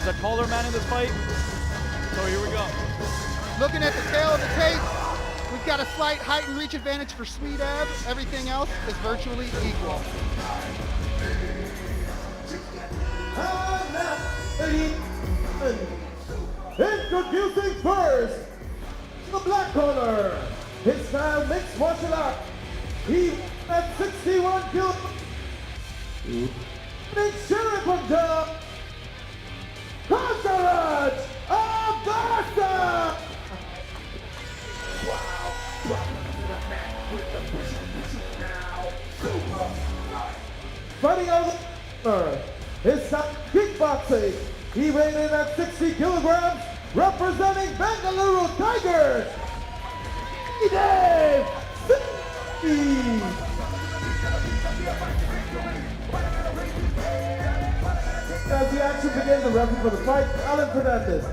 He's a taller man in this fight. So here we go. Looking at the tail of the tape, we've got a slight height and reach advantage for Sweetab. Everything else is virtually equal. Introducing first, the black corner. His style mixed martial art. He at 61 kilograms. Sheriff of the Conqueror Augusta. Fighting out of the corner. His style kickboxing. He weighed in at 60 kilograms, representing Bengaluru Tigers. Dave City. As the action begins, the referee for the fight, Alan Fernandez.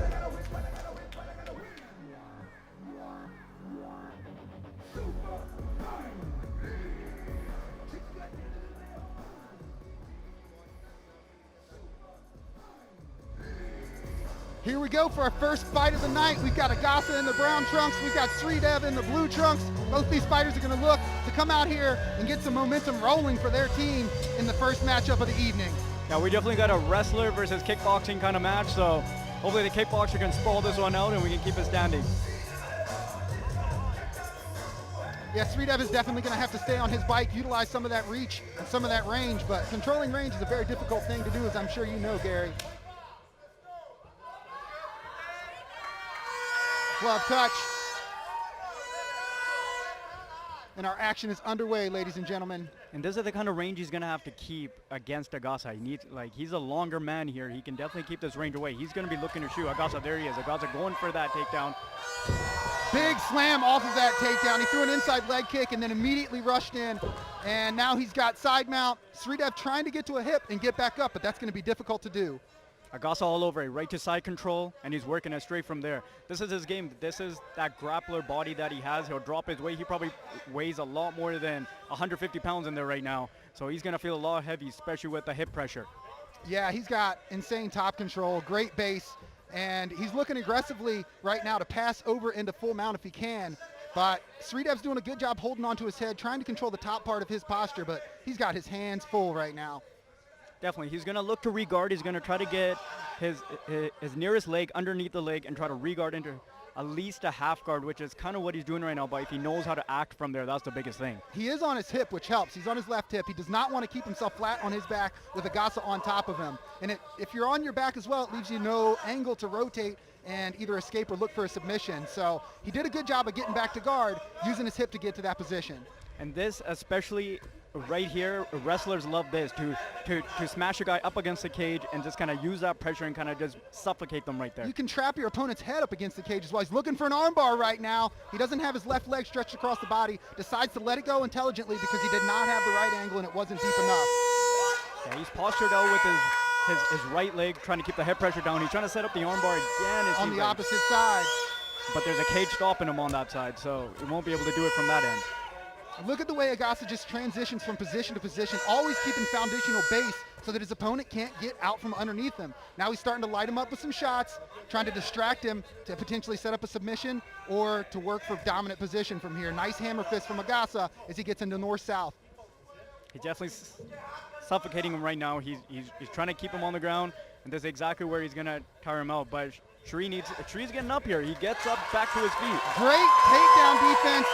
Here we go for our first fight of the night. We've got Agasa in the brown trunks. We've got Sweetab in the blue trunks. Both these fighters are going to look to come out here and get some momentum rolling for their team in the first matchup of the evening. Yeah, we definitely got a wrestler versus kickboxing kind of match, so hopefully the kickboxer can sprawl this one out and we can keep it standing. Yeah, Sweetab is definitely going to have to stay on his bike, utilize some of that reach and some of that range, but controlling range is a very difficult thing to do, as I'm sure you know, Gary. Glove touch. And our action is underway, ladies and gentlemen. And this is the kind of range he's going to have to keep against Agasa. He needs, he's a longer man here. He can definitely keep this range away. He's going to be looking to shoot. Agasa, there he is. Agasa going for that takedown. Big slam off of that takedown. He threw an inside leg kick and then immediately rushed in. And now he's got side mount. Sweetab trying to get to a hip and get back up, but that's going to be difficult to do. Agasa all over it, right to side control, and he's working it straight from there. This is his game. This is that grappler body that he has. He'll drop his weight. He probably weighs a lot more than 150 pounds in there right now. So he's going to feel a lot heavy, especially with the hip pressure. Yeah, he's got insane top control, great base, and he's looking aggressively right now to pass over into full mount if he can. But Sweetab's doing a good job holding onto his head, trying to control the top part of his posture, but he's got his hands full right now. Definitely. He's going to look to re-guard. He's going to try to get his nearest leg underneath the leg and try to re-guard into at least a half guard, which is kind of what he's doing right now. But if he knows how to act from there, that's the biggest thing. He is on his hip, which helps. He's on his left hip. He does not want to keep himself flat on his back with Agasa on top of him. And if you're on your back as well, it leaves you no angle to rotate and either escape or look for a submission. So he did a good job of getting back to guard, using his hip to get to that position. And this especially right here, wrestlers love this, to smash a guy up against the cage and just kind of use that pressure and kind of just suffocate them right there. You can trap your opponent's head up against the cage as well. He's looking for an armbar right now. He doesn't have his left leg stretched across the body, decides to let it go intelligently because he did not have the right angle and it wasn't deep enough. Yeah, he's postured out with his right leg, trying to keep the head pressure down. He's trying to set up the armbar again. On the opposite side. But there's a cage stopping him on that side, so he won't be able to do it from that end. Look at the way Agasa just transitions from position to position, always keeping foundational base so that his opponent can't get out from underneath him. Now he's starting to light him up with some shots, trying to distract him to potentially set up a submission or to work for dominant position from here. Nice hammer fist from Agasa as he gets into north-south. He's definitely suffocating him right now. He's trying to keep him on the ground, and this is exactly where he's going to tire him out. But Shree's getting up here. He gets up back to his feet. Great takedown defense.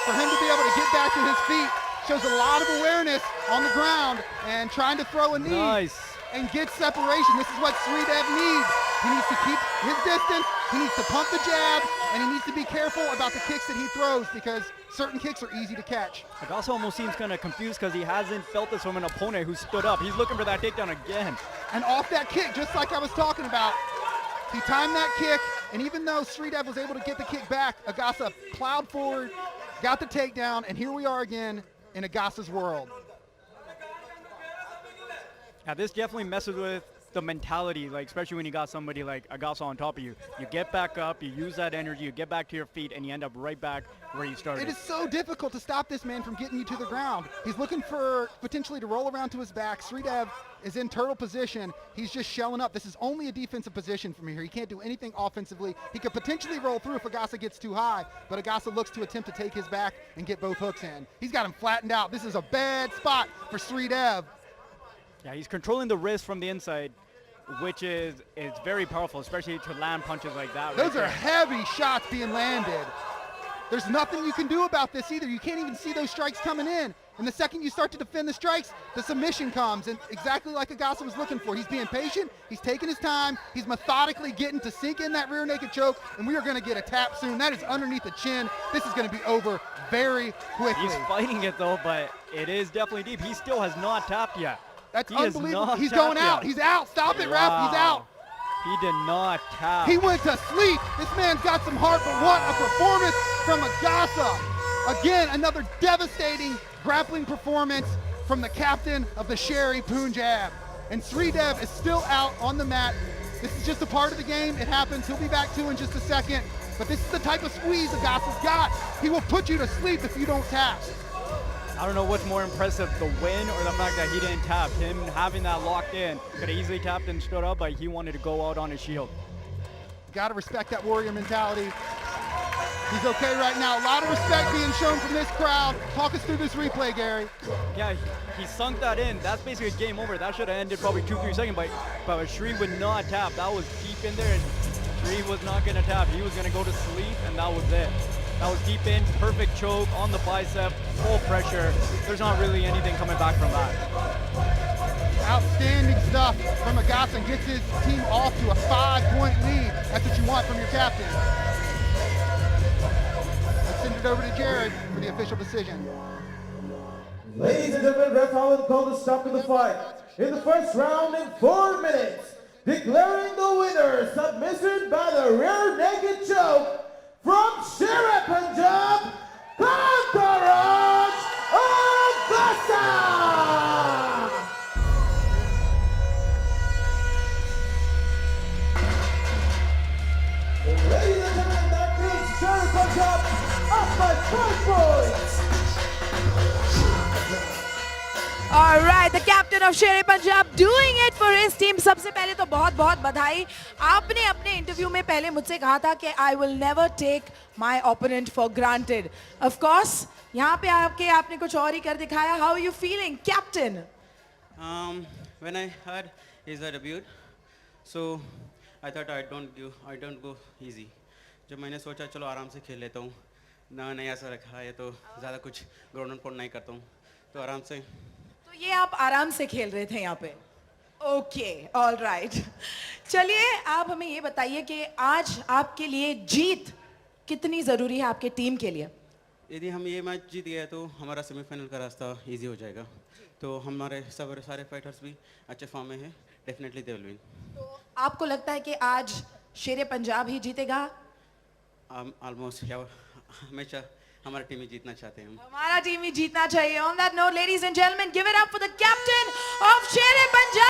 For him to be able to get back to his feet shows a lot of awareness on the ground and trying to throw a knee and get separation. This is what Sweetab needs. He needs to keep his distance, he needs to pump the jab, and he needs to be careful about the kicks that he throws because certain kicks are easy to catch. Agasa almost seems kind of confused because he hasn't felt this from an opponent who stood up. He's looking for that takedown again. And off that kick, just like I was talking about, he timed that kick, and even though Sweetab was able to get the kick back, Agasa plowed forward, got the takedown, and here we are again in Agasa's world. Now this definitely messes with the mentality, like especially when you got somebody like Agasa on top of you. You get back up, you use that energy, you get back to your feet, and you end up right back where you started. It is so difficult to stop this man from getting you to the ground. He's looking for potentially to roll around to his back. Sridev is in turtle position. He's just shelling up. This is only a defensive position from here. He can't do anything offensively. He could potentially roll through if Agasa gets too high, but Agasa looks to attempt to take his back and get both hooks in. He's got him flattened out. This is a bad spot for Sridev. Yeah, he's controlling the wrist from the inside, which is very powerful, especially to land punches like that. Those are heavy shots being landed. There's nothing you can do about this either. You can't even see those strikes coming in. And the second you start to defend the strikes, the submission comes, and exactly like Agasa was looking for. He's being patient, he's taking his time, he's methodically getting to sink in that rear naked choke, and we are gonna get a tap soon. That is underneath the chin. This is gonna be over very quickly. He's fighting it though, but it is definitely deep. He still has not tapped yet. That's unbelievable. He's going out. He's out. Stop it, ref. He's out. He did not tap. He went to sleep. This man's got some heart, but what a performance from Agasa. Again, another devastating grappling performance from the captain of the Sherry Punjab. And Sridev is still out on the mat. This is just a part of the game. It happens. He'll be back to in just a second. But this is the type of squeeze Agasa's got. He will put you to sleep if you don't tap. I don't know what's more impressive, the win or the fact that he didn't tap. Him having that locked in, could have easily tapped and stood up, but he wanted to go out on his shield. Got to respect that warrior mentality. He's okay right now. A lot of respect being shown from this crowd. Talk us through this replay, Gary. Yeah, he sunk that in. That's basically a game over. That should have ended probably 2-3 seconds, but Shri would not tap. That was deep in there, and Shri was not going to tap. He was going to go to sleep, and that was it. That was deep in, perfect choke on the bicep, full pressure. There's not really anything coming back from that. Outstanding stuff from Agasa, and gets his team off to a 5-point lead. That's what you want from your captain. Let's send it over to Jared for the official decision. Ladies and gentlemen, ref Holland called a stop to the fight in the first round in 4 minutes, declaring the winner, submission by the rear naked choke, from Sherry Punjab, Kantaraj Agasa! Ladies and gentlemen, that means Sherry Punjab up by 5 points. All right, the captain of Sherry Punjab doing it for his team. सबसे पहले तो बहुत-बहुत बधाई. आपने अपने interview में पहले मुझसे कहा था कि I will never take my opponent for granted. Of course, यहाँ पे आके आपने कुछ और ही कर दिखाया. How are you feeling, captain? When I heard he's a debut, so I thought I don't go easy. जब मैंने सोचा चलो आराम से खेल लेता हूँ, नया सा रखा है तो ज़्यादा कुछ ग्राउंड एंड पाउंड नहीं करता हूँ, तो आराम से. तो ये आप आराम से खेल रहे थे यहाँ पे. Okay, all right. चलिए आप हमें ये बताइए कि आज आपके लिए जीत कितनी ज़रूरी है आपके टीम के लिए. यदि हम ये मैच जीत गए तो हमारा सेमीफाइनल का रास्ता इजी हो जाएगा. तो हमारे सारे फाइटर्स भी अच्छे फॉर्म में हैं. Definitely they will win. तो आपको लगता है कि आज शेरे पंजाब ही जीतेगा? ऑलमोस्ट हमेशा हमारा टीम ही जीतना चाहते हैं. हमारा टीम ही जीतना चाहिए. On that note, ladies and gentlemen, give it up for the captain of Sherry Punjab.